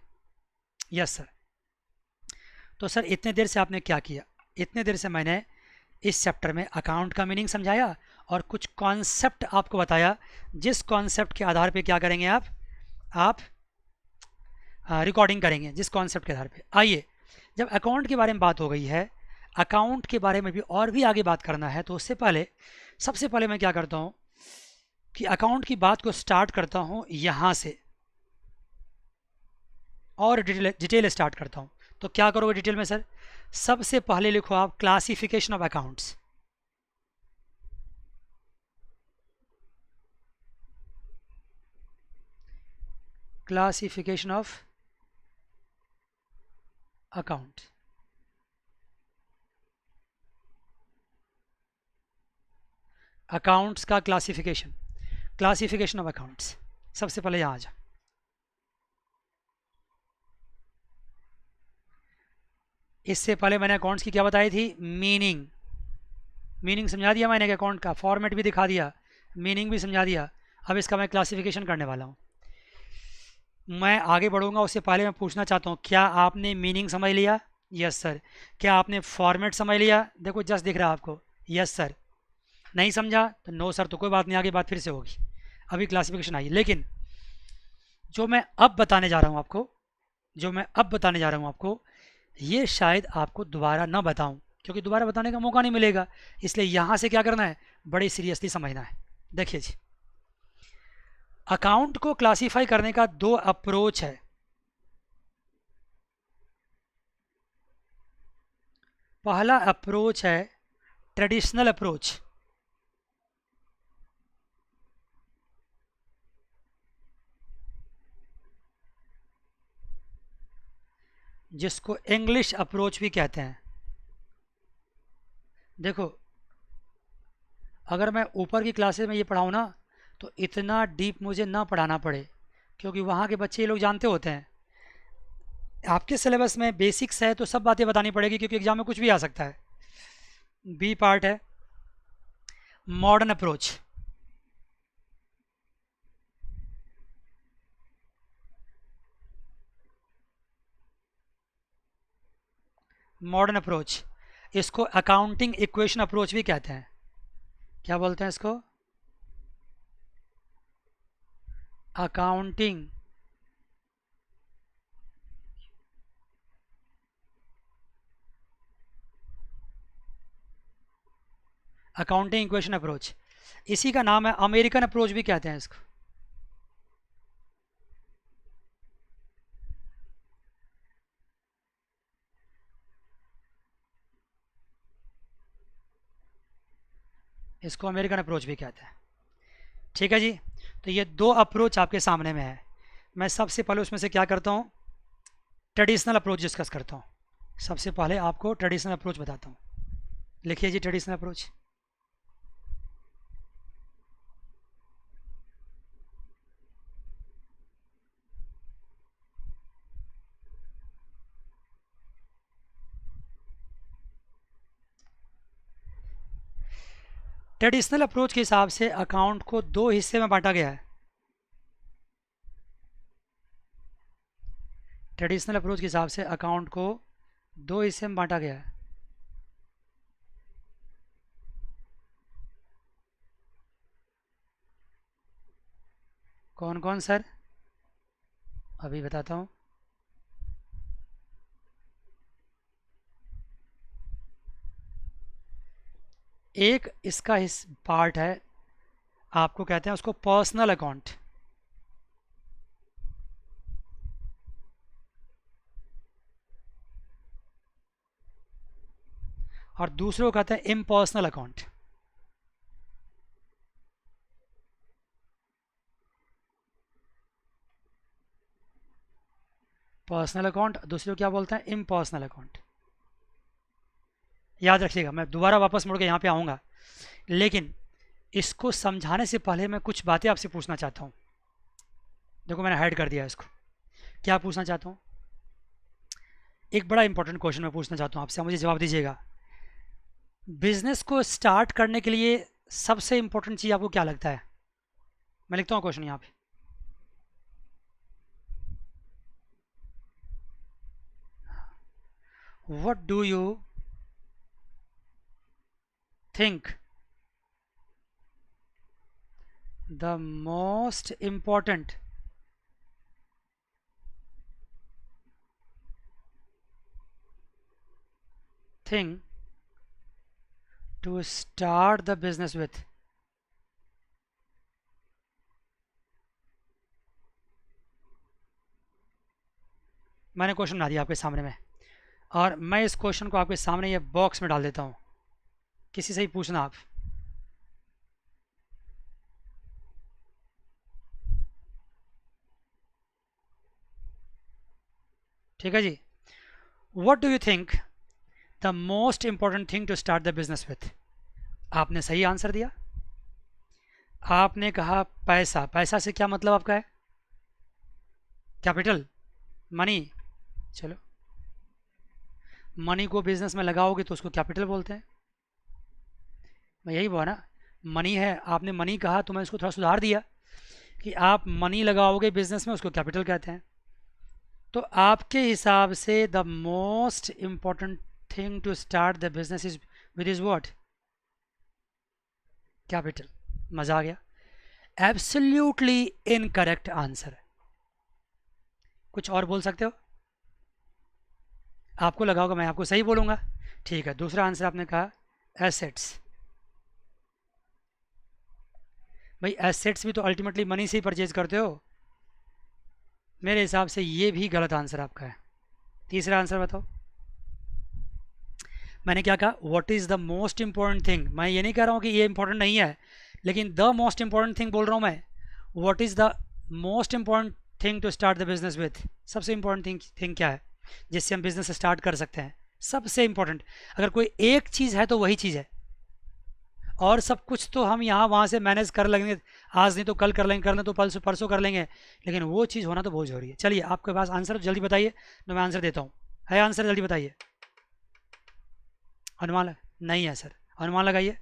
Yes sir. तो सर इतने देर से आपने क्या किया, इतने देर से मैंने इस चैप्टर में अकाउंट का मीनिंग समझाया और कुछ कॉन्सेप्ट आपको बताया, जिस कॉन्सेप्ट के आधार पे क्या करेंगे आप रिकॉर्डिंग करेंगे, जिस कॉन्सेप्ट के आधार पे। आइए, जब अकाउंट के बारे में बात हो गई है, अकाउंट के बारे में भी और भी आगे बात करना है, तो उससे पहले सबसे पहले मैं क्या करता हूँ कि अकाउंट की बात को स्टार्ट करता हूँ यहाँ से और डिटेल स्टार्ट करता हूँ। तो क्या करोगे डिटेल में सर, सबसे पहले लिखो आप classification of accounts. Classification of account, accounts का क्लासिफिकेशन, क्लासिफिकेशन ऑफ अकाउंट्स, सबसे पहले यहाँ आ जाओ। इससे पहले मैंने अकाउंट्स की क्या बताई थी, मीनिंग, मीनिंग समझा दिया मैंने कि अकाउंट का, फॉर्मेट भी दिखा दिया, मीनिंग भी समझा दिया। अब इसका मैं क्लासिफिकेशन करने वाला हूँ। मैं आगे बढ़ूंगा उससे पहले मैं पूछना चाहता हूँ, क्या आपने मीनिंग समझ लिया, यस सर। क्या आपने फॉर्मेट समझ लिया, देखो जस्ट दिख रहा है आपको, यस सर। नहीं समझा तो नो सर, तो कोई बात नहीं, आगे बात फिर से होगी। अभी क्लासिफिकेशन आई, लेकिन जो मैं अब बताने जा रहा हूँ आपको, जो मैं अब बताने जा रहा हूँ आपको, ये शायद आपको दोबारा ना बताऊं, क्योंकि दोबारा बताने का मौका नहीं मिलेगा। इसलिए यहाँ से क्या करना है, बड़ी सीरियसली समझना है। देखिए जी, अकाउंट को क्लासीफाई करने का दो अप्रोच है। पहला अप्रोच है ट्रेडिशनल अप्रोच, जिसको इंग्लिश अप्रोच भी कहते हैं। देखो, अगर मैं ऊपर की क्लासेस में ये पढ़ाऊँ ना, तो इतना डीप मुझे ना पढ़ाना पड़े, क्योंकि वहाँ के बच्चे ये लोग जानते होते हैं। आपके सिलेबस में बेसिक्स है तो सब बातें बतानी पड़ेगी, क्योंकि एग्जाम में कुछ भी आ सकता है। बी पार्ट है मॉडर्न अप्रोच। मॉडर्न अप्रोच, इसको अकाउंटिंग इक्वेशन अप्रोच भी कहते हैं। क्या बोलते हैं इसको? अकाउंटिंग अकाउंटिंग इक्वेशन अप्रोच, इसी का नाम है अमेरिकन अप्रोच भी कहते हैं इसको। इसको अमेरिकन अप्रोच भी कहते हैं। ठीक है जी। तो ये दो अप्रोच आपके सामने में है। मैं सबसे पहले उसमें से क्या करता हूँ, ट्रेडिशनल अप्रोच डिस्कस करता हूँ। सबसे पहले आपको ट्रेडिशनल अप्रोच बताता हूँ। लिखिए जी, ट्रेडिशनल अप्रोच। ट्रेडिशनल अप्रोच के हिसाब से अकाउंट को दो हिस्से में बांटा गया है। ट्रेडिशनल अप्रोच के हिसाब से अकाउंट को दो हिस्से में बांटा गया है। कौन कौन सर? अभी बताता हूँ। एक इसका पार्ट है, आपको कहते हैं उसको पर्सनल अकाउंट, और दूसरे को कहते हैं इम्पर्सनल अकाउंट। पर्सनल अकाउंट, दूसरे को क्या बोलते हैं? Impersonal account. याद रखिएगा, मैं दोबारा वापस मुड़ के यहाँ पे आऊँगा, लेकिन इसको समझाने से पहले मैं कुछ बातें आपसे पूछना चाहता हूँ। देखो, मैंने हाइड कर दिया इसको। क्या पूछना चाहता हूँ? एक बड़ा इंपॉर्टेंट क्वेश्चन मैं पूछना चाहता हूँ आपसे, मुझे जवाब दीजिएगा। बिजनेस को स्टार्ट करने के लिए सबसे इंपॉर्टेंट चीज़ आपको क्या लगता है? मैं लिखता हूँ क्वेश्चन यहाँ पे। What do you think the most important thing to start the business with? मैंने क्वेश्चन बना दिया आपके सामने में, और मैं इस क्वेश्चन को आपके सामने ये बॉक्स में डाल देता हूँ, किसी से ही पूछना आप। ठीक है जी। What do you think the most important thing to start the business with? आपने सही आंसर दिया। आपने कहा पैसा। पैसा से क्या मतलब आपका है? Capital, money. चलो, मनी को बिजनेस में लगाओगे तो उसको कैपिटल बोलते हैं। मैं यही बोला ना, मनी है, आपने मनी कहा तो मैं इसको थोड़ा सुधार दिया कि आप मनी लगाओगे बिजनेस में, उसको कैपिटल कहते हैं। तो आपके हिसाब से the most important thing to start the business is with is what? Capital. मजा आ गया? Absolutely incorrect answer. कुछ और बोल सकते हो? आपको लगा होगा मैं आपको सही बोलूंगा। ठीक है, दूसरा आंसर आपने कहा एसेट्स। भाई, एसेट्स भी तो अल्टीमेटली मनी से ही परचेज करते हो। मेरे हिसाब से ये भी गलत आंसर आपका है। तीसरा आंसर बताओ। मैंने क्या कहा? What is the most important thing. मैं ये नहीं कह रहा हूँ कि ये इंपॉर्टेंट नहीं है, लेकिन द मोस्ट इंपॉर्टेंट थिंग बोल रहा हूँ मैं। What is the most important thing to start the business with? सबसे इंपॉर्टेंट थिंग क्या है? जिससे हम बिजनेस स्टार्ट कर सकते हैं। सबसे इंपॉर्टेंट, अगर कोई एक चीज़ है तो वही चीज़ है, और सब कुछ तो हम यहाँ वहाँ से मैनेज कर लेंगे, आज नहीं तो कल कर लेंगे, करना तो परसों परसों कर लेंगे, लेकिन वो चीज़ होना तो बहुत जरूरी है। चलिए आपके पास आंसर जल्दी बताइए, तो मैं आंसर देता हूँ। है आंसर? जल्दी बताइए। अनुमान नहीं है सर, अनुमान लगाइए।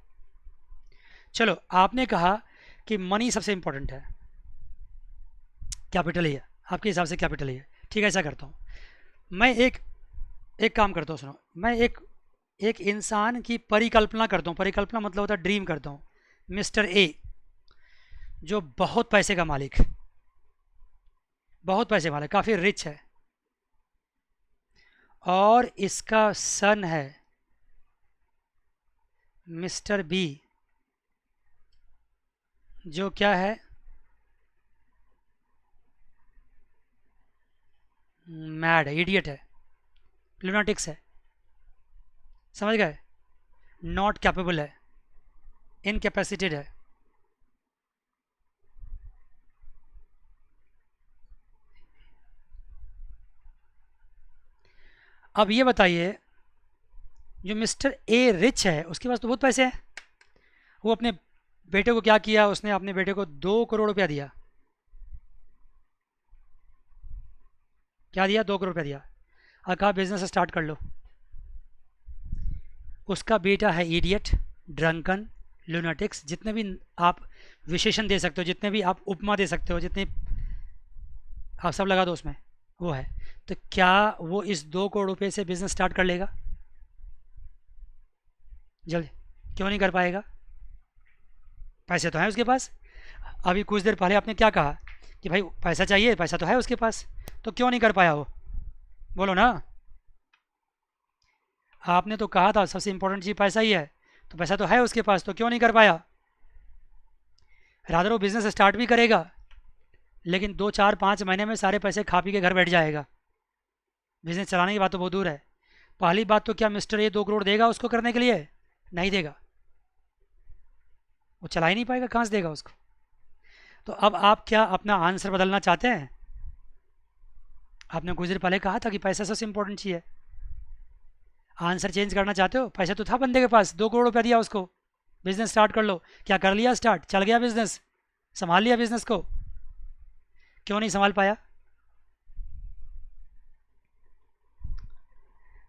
चलो, आपने कहा कि मनी सबसे इंपॉर्टेंट है, कैपिटल ही है, आपके हिसाब से कैपिटल ही है। ठीक है, ऐसा करता हूँ मैं, एक एक काम करता हूँ, सुनो, मैं एक एक इंसान की परिकल्पना करता हूँ। परिकल्पना मतलब होता है ड्रीम करता हूँ। मिस्टर ए, जो बहुत पैसे का मालिक, बहुत पैसे वाला, काफ़ी रिच है, और इसका सन है मिस्टर बी, जो क्या है, मैड है, इडियट है, लुनाटिक्स है, समझ गए? नॉट कैपेबल है, इनकेपेसिटेड है। अब ये बताइए, जो मिस्टर ए रिच है, उसके पास तो बहुत पैसे हैं, वो अपने बेटे को क्या किया, उसने अपने बेटे को 2 करोड़ रुपया दिया। क्या दिया? 2 करोड़ रुपया दिया, और कहा बिजनेस स्टार्ट कर लो। उसका बेटा है इडियट, ड्रंकन, लुनाटिक्स, जितने भी आप विशेषण दे सकते हो, जितने भी आप उपमा दे सकते हो, जितने आप सब लगा दो उसमें, वो है। तो क्या वो इस 2 करोड़ रुपये से बिजनेस स्टार्ट कर लेगा? जल्दी, क्यों नहीं कर पाएगा? पैसे तो हैं उसके पास। अभी कुछ देर पहले आपने क्या कहा कि भाई पैसा चाहिए, पैसा तो है उसके पास, तो क्यों नहीं कर पाया वो? बोलो ना। आपने तो कहा था सबसे इंपॉर्टेंट चीज़ पैसा ही है, तो पैसा तो है उसके पास, तो क्यों नहीं कर पाया? रादर वो बिजनेस स्टार्ट भी करेगा, लेकिन 2 4 5 महीने में सारे पैसे खा पी के घर बैठ जाएगा। बिजनेस चलाने की बात तो बहुत दूर है। पहली बात तो क्या मिस्टर ये 2 करोड़ देगा उसको करने के लिए? नहीं देगा, वो चला ही नहीं पाएगा, कहाँ से देगा उसको? तो अब आप क्या अपना आंसर बदलना चाहते हैं? आपने कुछ देर पहले कहा था कि पैसा सबसे इंपॉर्टेंट चीज़ है। आंसर चेंज करना चाहते हो? पैसा तो था बंदे के पास, 2 करोड़ रुपया दिया उसको, बिजनेस स्टार्ट कर लो। क्या कर लिया स्टार्ट? चल गया बिजनेस, संभाल लिया बिजनेस को। क्यों नहीं संभाल पाया?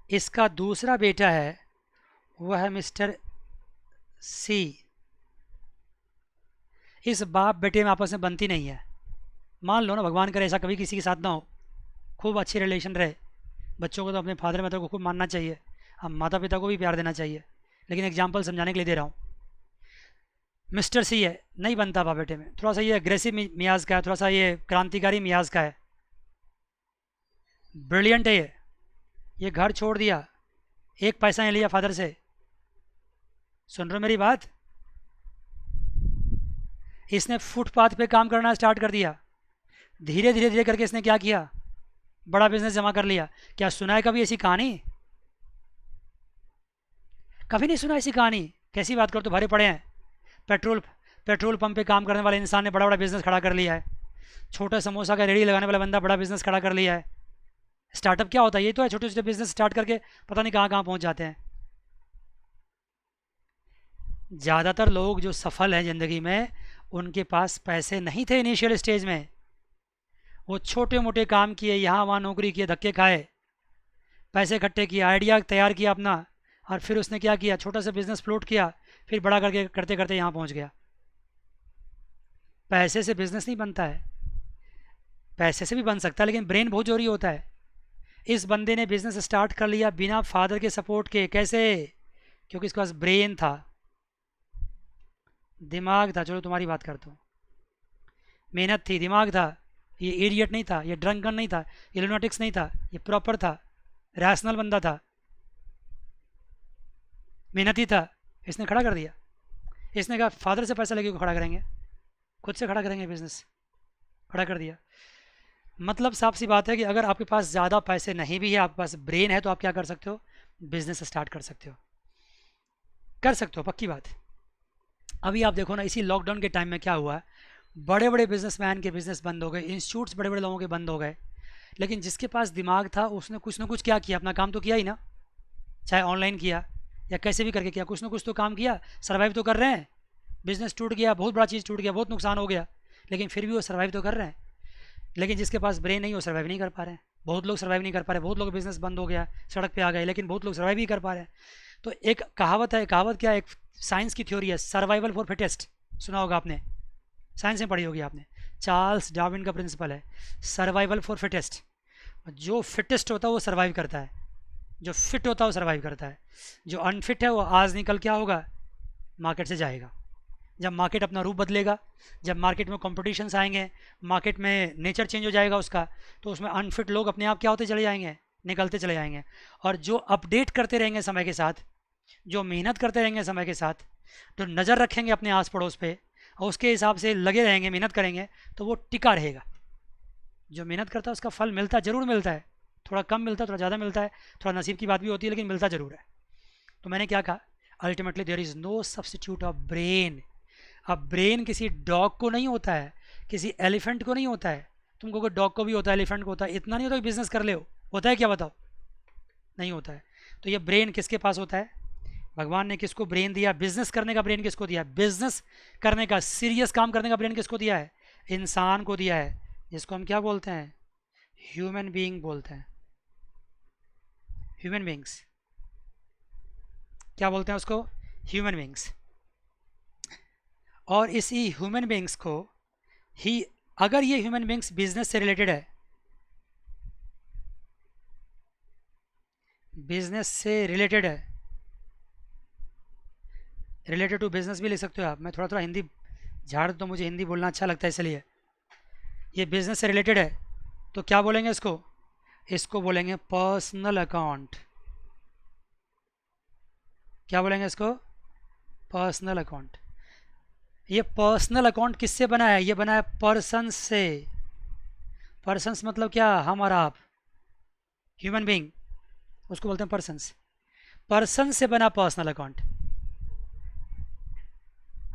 इसका दूसरा बेटा है, वह है मिस्टर सी। इस बाप बेटे में आपस में बनती नहीं है। मान लो ना, भगवान करे ऐसा कभी किसी के साथ ना हो, खूब अच्छी रिलेशन रहे। बच्चों को तो अपने फादर मदर को खूब मानना चाहिए, अब माता पिता को भी प्यार देना चाहिए, लेकिन एग्जाम्पल समझाने के लिए दे रहा हूँ। मिस्टर सी है, नहीं बनता बाप बेटे में, थोड़ा सा ये अग्रेसिव मियाज का है, थोड़ा सा ये क्रांतिकारी मियाज का है। ब्रिलियंट है ये घर छोड़ दिया, एक पैसा नहीं लिया फादर से। सुन रहे हो मेरी बात? इसने फुटपाथ पे काम करना स्टार्ट कर दिया। धीरे धीरे धीरे करके इसने क्या किया, बड़ा बिजनेस जमा कर लिया। क्या सुना है कभी ऐसी कहानी? कभी नहीं सुना ऐसी कहानी। कैसी बात करो, तो भरे पड़े हैं। पेट्रोल पेट्रोल पंप पे काम करने वाले इंसान ने बड़ा बड़ा बिजनेस खड़ा कर लिया है। छोटा समोसा का रेडी लगाने वाला बंदा बड़ा बिजनेस खड़ा कर लिया है। स्टार्टअप क्या होता है? ये तो है, छोटे छोटे बिजनेस स्टार्ट करके पता नहीं कहाँ कहाँ पहुँच जाते हैं। ज़्यादातर लोग जो सफल हैं ज़िंदगी में, उनके पास पैसे नहीं थे इनिशियल स्टेज में। वो छोटे मोटे काम किए, यहाँ वहाँ नौकरी किए, धक्के खाए, पैसे इकट्ठे किए, आइडिया तैयार किया अपना, और फिर उसने क्या किया, छोटा सा बिजनेस फ्लोट किया, फिर बड़ा करके करते करते यहाँ पहुँच गया। पैसे से बिजनेस नहीं बनता है, पैसे से भी बन सकता है, लेकिन ब्रेन बहुत जरूरी होता है। इस बंदे ने बिजनेस स्टार्ट कर लिया बिना फादर के सपोर्ट के। कैसे? क्योंकि इसके पास ब्रेन था, दिमाग था। चलो तुम्हारी बात करता हूँ, मेहनत थी, दिमाग था। ये इडियट नहीं था, ये ड्रंकन नहीं था, ये लुनाटिक्स नहीं था, ये प्रॉपर था, रैशनल बंदा था, मेहनती था। इसने खड़ा कर दिया। इसने कहा फादर से पैसा लेके खड़ा करेंगे, खुद से खड़ा करेंगे, बिजनेस खड़ा कर दिया। मतलब साफ सी बात है कि अगर आपके पास ज़्यादा पैसे नहीं भी है, आपके पास ब्रेन है, तो आप क्या कर सकते हो, बिजनेस स्टार्ट कर सकते हो, कर सकते हो, पक्की बात। अभी आप देखो ना, इसी लॉकडाउन के टाइम में क्या हुआ, बड़े बड़े बिजनेसमैन के बिजनेस बंद हो गए, इंस्टीट्यूट्स बड़े बड़े लोगों के बंद हो गए, लेकिन जिसके पास दिमाग था उसने कुछ ना कुछ क्या किया, अपना काम तो किया ही ना, चाहे ऑनलाइन किया या कैसे भी करके किया, कुछ ना कुछ तो काम किया, सर्वाइव तो कर रहे हैं। बिजनेस टूट गया, बहुत बड़ा चीज़ टूट गया, बहुत नुकसान हो गया, लेकिन फिर भी वो सर्वाइव तो कर रहे हैं। लेकिन जिसके पास ब्रेन नहीं, वो सर्वाइव नहीं कर पा रहे हैं। बहुत लोग सर्वाइव नहीं कर पा रहे, बहुत लोग बिजनेस बंद हो गया, सड़क पे आ गए, लेकिन बहुत लोग सर्वाइव ही कर पा रहे हैं। तो एक कहावत है, कहावत क्या है, एक साइंस की थ्योरी है, सर्वाइवल फॉर फिटेस्ट, सुना होगा आपने, साइंस में पढ़ी होगी आपने। चार्ल्स डार्विन का प्रिंसिपल है, सर्वाइवल फॉर फिटेस्ट। जो फिटेस्ट होता है वो सर्वाइव करता है, जो फिट होता है वो सर्वाइव करता है। जो अनफिट है वो आज निकल क्या होगा, मार्केट से जाएगा। जब मार्केट अपना रूप बदलेगा, जब मार्केट में कॉम्पिटिशन्स आएंगे, मार्केट में नेचर चेंज हो जाएगा उसका, तो उसमें अनफिट लोग अपने आप क्या होते चले जाएंगे, निकलते चले जाएंगे। और जो अपडेट करते रहेंगे समय के साथ, जो मेहनत करते रहेंगे समय के साथ, जो नज़र रखेंगे अपने आस पड़ोस पे और उसके हिसाब से लगे रहेंगे, मेहनत करेंगे, तो वो टिका रहेगा। जो मेहनत करता है उसका फल मिलता, ज़रूर मिलता है, थोड़ा कम मिलता है, थोड़ा ज़्यादा मिलता है, थोड़ा नसीब की बात भी होती है, लेकिन मिलता ज़रूर है। तो मैंने क्या कहा, ultimately there is no substitute of brain. अब ब्रेन किसी डॉग को नहीं होता है, किसी एलिफेंट को नहीं होता है। तुमको कोई डॉग को भी होता है, एलिफेंट को होता है, इतना नहीं होता कि बिजनेस कर ले, होता है क्या बताओ, नहीं होता है। तो ये ब्रेन किसके पास होता है, भगवान ने किसको ब्रेन दिया, बिजनेस करने का ब्रेन किसको दिया, बिजनेस करने का, सीरियस काम करने का ब्रेन किसको दिया है, इंसान को दिया है, जिसको हम क्या बोलते हैं, ह्यूमन बीइंग बोलते हैं। ह्यूमन बींग्स, क्या बोलते हैं उसको, ह्यूमन बींग्स। और इसी ह्यूमन बींग्स को ही, अगर ये ह्यूमन बींग्स बिजनेस से रिलेटेड है, बिजनेस से रिलेटेड है, रिलेटेड टू बिजनेस भी लिख सकते हो आप, मैं थोड़ा थोड़ा हिंदी झाड़, तो मुझे हिंदी बोलना अच्छा लगता है, इसलिए ये बिजनेस से रिलेटेड है, तो क्या बोलेंगे इसको, इसको बोलेंगे पर्सनल अकाउंट। क्या बोलेंगे इसको, पर्सनल अकाउंट। ये पर्सनल अकाउंट किससे बना है, ये बना है पर्सन से। पर्सन्स मतलब क्या, हम और आप, ह्यूमन बीइंग, उसको बोलते हैं पर्सन्स। पर्सन से बना पर्सनल अकाउंट,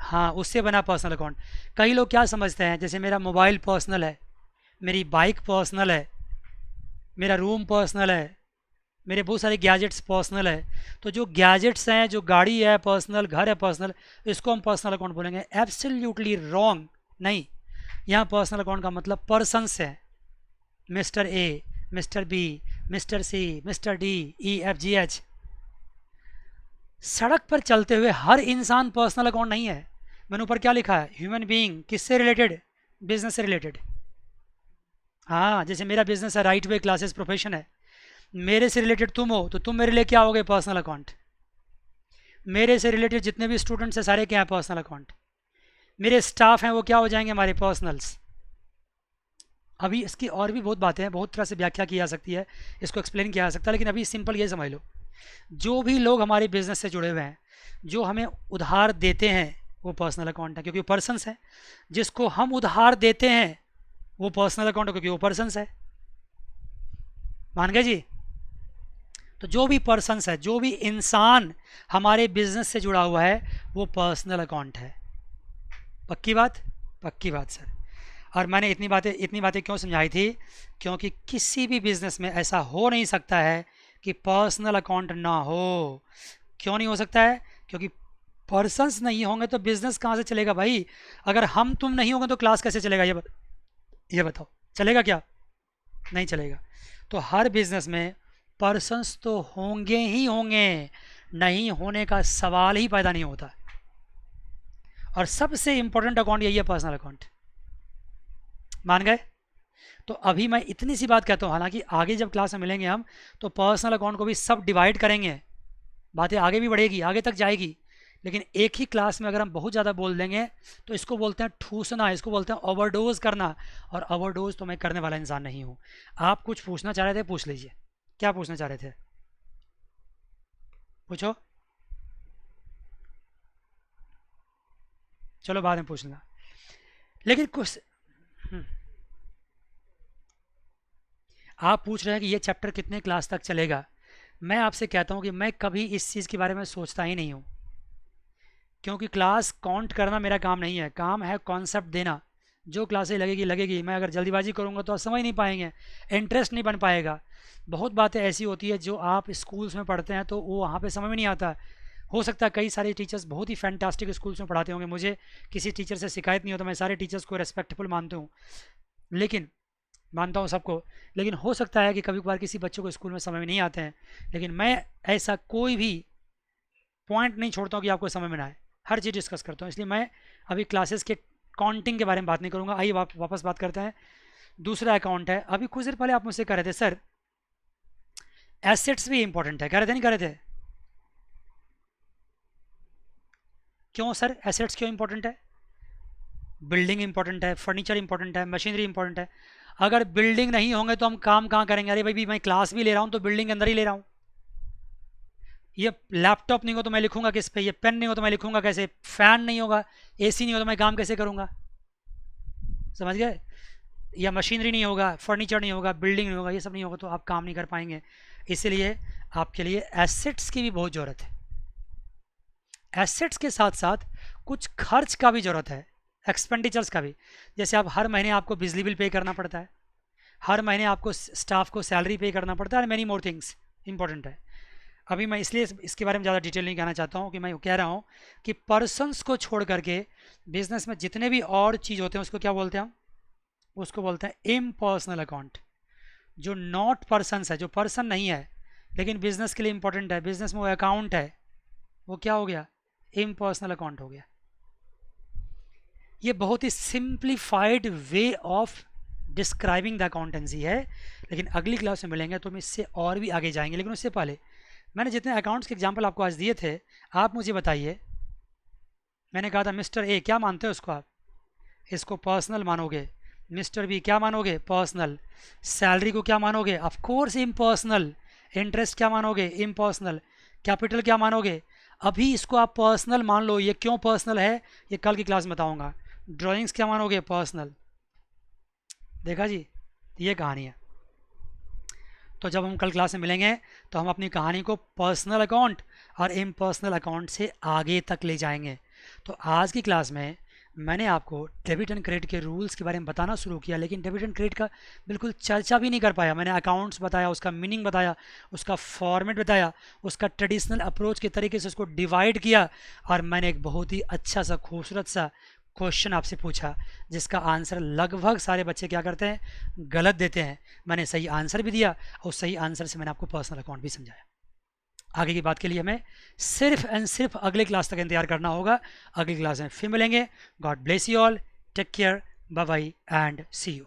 हाँ उससे बना पर्सनल अकाउंट। कई लोग क्या समझते हैं, जैसे मेरा मोबाइल पर्सनल है, मेरी बाइक पर्सनल है, मेरा रूम पर्सनल है, मेरे बहुत सारे गैजेट्स पर्सनल है। तो जो गैजेट्स हैं, जो गाड़ी है पर्सनल, घर है पर्सनल, इसको हम पर्सनल अकाउंट बोलेंगे। एब्सोल्युटली रॉन्ग, नहीं, यहाँ पर्सनल अकाउंट का मतलब पर्सन्स है, mister A, mister B, mister C, mister D, E F G H. सड़क पर चलते हुए हर इंसान पर्सनल अकाउंट नहीं है। मैंने ऊपर क्या लिखा है, ह्यूमन बीइंग, किससे रिलेटेड, बिजनेस से रिलेटेड। हाँ, जैसे मेरा बिजनेस है, राइट वे क्लासेस प्रोफेशन है, मेरे से रिलेटेड तुम हो, तो तुम मेरे लिए क्या हो गए, पर्सनल अकाउंट। मेरे से रिलेटेड जितने भी स्टूडेंट्स हैं सारे क्या हैं, पर्सनल अकाउंट। मेरे स्टाफ हैं वो क्या हो जाएंगे, हमारे पर्सनल्स। अभी इसकी और भी बहुत बातें हैं, बहुत तरह से व्याख्या की जा सकती है, इसको एक्सप्लेन किया जा सकता है, लेकिन अभी सिंपल ये समझ लो, जो भी लोग हमारे बिजनेस से जुड़े हुए हैं, जो हमें उधार देते हैं, वो पर्सनल अकाउंट है, क्योंकि वो पर्सनस है। जिसको हम उधार देते हैं वो पर्सनल अकाउंट है, क्योंकि वो पर्सनस है। मान गए जी। तो जो भी पर्सनस है, जो भी इंसान हमारे बिजनेस से जुड़ा हुआ है, वो पर्सनल अकाउंट है। पक्की बात, पक्की बात सर। और मैंने इतनी बातें क्यों समझाई थी, क्योंकि किसी भी बिजनेस में ऐसा हो नहीं सकता है कि पर्सनल अकाउंट ना हो। क्यों नहीं हो सकता है, क्योंकि पर्सन्स नहीं होंगे तो बिजनेस कहाँ से चलेगा भाई। अगर हम तुम नहीं होंगे तो क्लास कैसे चलेगा, ये बताओ, चलेगा क्या, नहीं चलेगा। तो हर बिजनेस में पर्सन्स तो होंगे ही होंगे, नहीं होने का सवाल ही पैदा नहीं होता। और सबसे इंपॉर्टेंट अकाउंट यही है, पर्सनल अकाउंट। मान गए। तो अभी मैं इतनी सी बात कहता हूँ, हालांकि आगे जब क्लास में मिलेंगे हम, तो पर्सनल अकाउंट को भी सब डिवाइड करेंगे, बातें आगे भी बढ़ेगी, आगे तक जाएगी। लेकिन एक ही क्लास में अगर हम बहुत ज़्यादा बोल देंगे तो इसको बोलते हैं ठूसना, इसको बोलते हैं ओवरडोज करना। और ओवरडोज तो मैं करने वाला इंसान नहीं हूँ। आप कुछ पूछना चाह रहे थे, पूछ लीजिए, क्या पूछना चाह रहे थे, पूछो। चलो बाद में पूछना, लेकिन कुछ आप पूछ रहे हैं कि ये चैप्टर कितने क्लास तक चलेगा। मैं आपसे कहता हूँ कि मैं कभी इस चीज़ के बारे में सोचता ही नहीं हूँ, क्योंकि क्लास काउंट करना मेरा काम नहीं है, काम है कॉन्सेप्ट देना। जो क्लासेज लगेगी लगेगी, मैं अगर जल्दीबाजी करूँगा तो आप समझ नहीं पाएंगे, इंटरेस्ट नहीं बन पाएगा। बहुत बातें ऐसी होती है जो आप स्कूल्स में पढ़ते हैं तो वो वहाँ पे समझ में नहीं आता। हो सकता है कई सारे टीचर्स बहुत ही फैंटास्टिक स्कूल्स में पढ़ाते होंगे, मुझे किसी टीचर से शिकायत नहीं होता, मैं सारे टीचर्स को रेस्पेक्टफुल मानता हूँ, लेकिन मानता हूँ सबको, लेकिन हो सकता है कि कभी कभार किसी बच्चों को स्कूल में समझ में नहीं आते हैं। लेकिन मैं ऐसा कोई भी पॉइंट नहीं छोड़ता हूँ कि आपको समझ में ना आए, हर चीज़ डिस्कस करता हूँ। इसलिए मैं अभी क्लासेस के काउंटिंग के बारे में बात नहीं करूँगा। आइए वापस बात करते हैं। दूसरा अकाउंट है, अभी कुछ देर पहले आप मुझसे कह रहे थे सर एसेट्स भी इंपॉर्टेंट है, कह रहे थे नहीं कह रहे थे? क्यों सर एसेट्स क्यों इंपॉर्टेंट है? बिल्डिंग इंपॉर्टेंट है, फर्नीचर इंपॉर्टेंट है, मशीनरी इंपॉर्टेंट है। अगर बिल्डिंग नहीं होंगे तो हम काम कहाँ करेंगे? अरे भाई मैं क्लास भी ले रहा हूँ तो बिल्डिंग के अंदर ही ले रहा हूँ। ये लैपटॉप नहीं हो तो मैं लिखूंगा किस पे? ये पेन नहीं हो तो मैं लिखूंगा कैसे? फैन नहीं होगा, एसी नहीं हो तो मैं काम कैसे करूंगा? समझ गए? या मशीनरी नहीं होगा, फर्नीचर नहीं होगा, बिल्डिंग नहीं होगा, ये सब नहीं होगा तो आप काम नहीं कर पाएंगे। इसलिए आपके लिए एसेट्स की भी बहुत ज़रूरत है। एसेट्स के साथ साथ कुछ खर्च का भी ज़रूरत है, एक्सपेंडिचर्स का भी। जैसे आप हर महीने आपको बिजली बिल पे करना पड़ता है, हर महीने आपको स्टाफ को सैलरी पे करना पड़ता है, और मैनी मोर थिंग्स इंपॉर्टेंट है। अभी मैं इसलिए इसके बारे में ज़्यादा डिटेल नहीं कहना चाहता हूँ कि मैं कह रहा हूँ कि पर्सनस को छोड़ करके बिजनेस में जितने भी और चीज़ होते हैं उसको क्या बोलते हैं हम? उसको बोलते हैं इम्पर्सनल अकाउंट। जो नॉट पर्सनस है, जो पर्सन नहीं है लेकिन बिजनेस के लिए इंपॉर्टेंट है, बिजनेस में वो अकाउंट है, वो क्या हो गया? इम्पर्सनल अकाउंट हो गया। ये बहुत ही simplified way of describing the accountancy है, लेकिन अगली क्लास में मिलेंगे तो हम इससे और भी आगे जाएंगे। लेकिन उससे पहले मैंने जितने अकाउंट्स के एग्जाम्पल आपको आज दिए थे, आप मुझे बताइए। मैंने कहा था मिस्टर ए, क्या मानते हो उसको आप? इसको पर्सनल मानोगे। मिस्टर बी क्या मानोगे? पर्सनल। सैलरी को क्या मानोगे? Of course impersonal. इंटरेस्ट क्या मानोगे? इम्पर्सनल। कैपिटल क्या मानोगे? अभी इसको आप पर्सनल मान लो। ये क्यों पर्सनल है ये कल की क्लास में बताऊंगा। ड्राइंग्स क्या मानोगे? पर्सनल। देखा जी, ये कहानी है। तो जब हम कल क्लास में मिलेंगे तो हम अपनी कहानी को पर्सनल अकाउंट और इम्पर्सनल अकाउंट से आगे तक ले जाएंगे। तो आज की क्लास में मैंने आपको डेबिट एंड क्रेडिट के रूल्स के बारे में बताना शुरू किया, लेकिन डेबिट एंड क्रेडिट का बिल्कुल चर्चा भी नहीं कर पाया। मैंने अकाउंट्स बताया, उसका मीनिंग बताया, उसका फॉर्मेट बताया, उसका ट्रेडिशनल अप्रोच के तरीके से उसको डिवाइड किया, और मैंने एक बहुत ही अच्छा सा खूबसूरत सा क्वेश्चन आपसे पूछा जिसका आंसर लगभग सारे बच्चे क्या करते हैं? गलत देते हैं। मैंने सही आंसर भी दिया और सही आंसर से मैंने आपको पर्सनल अकाउंट भी समझाया। आगे की बात के लिए हमें सिर्फ एंड सिर्फ अगले क्लास तक इंतजार करना होगा। अगली क्लास में फिर मिलेंगे। God bless you all, take care, bye bye and see you.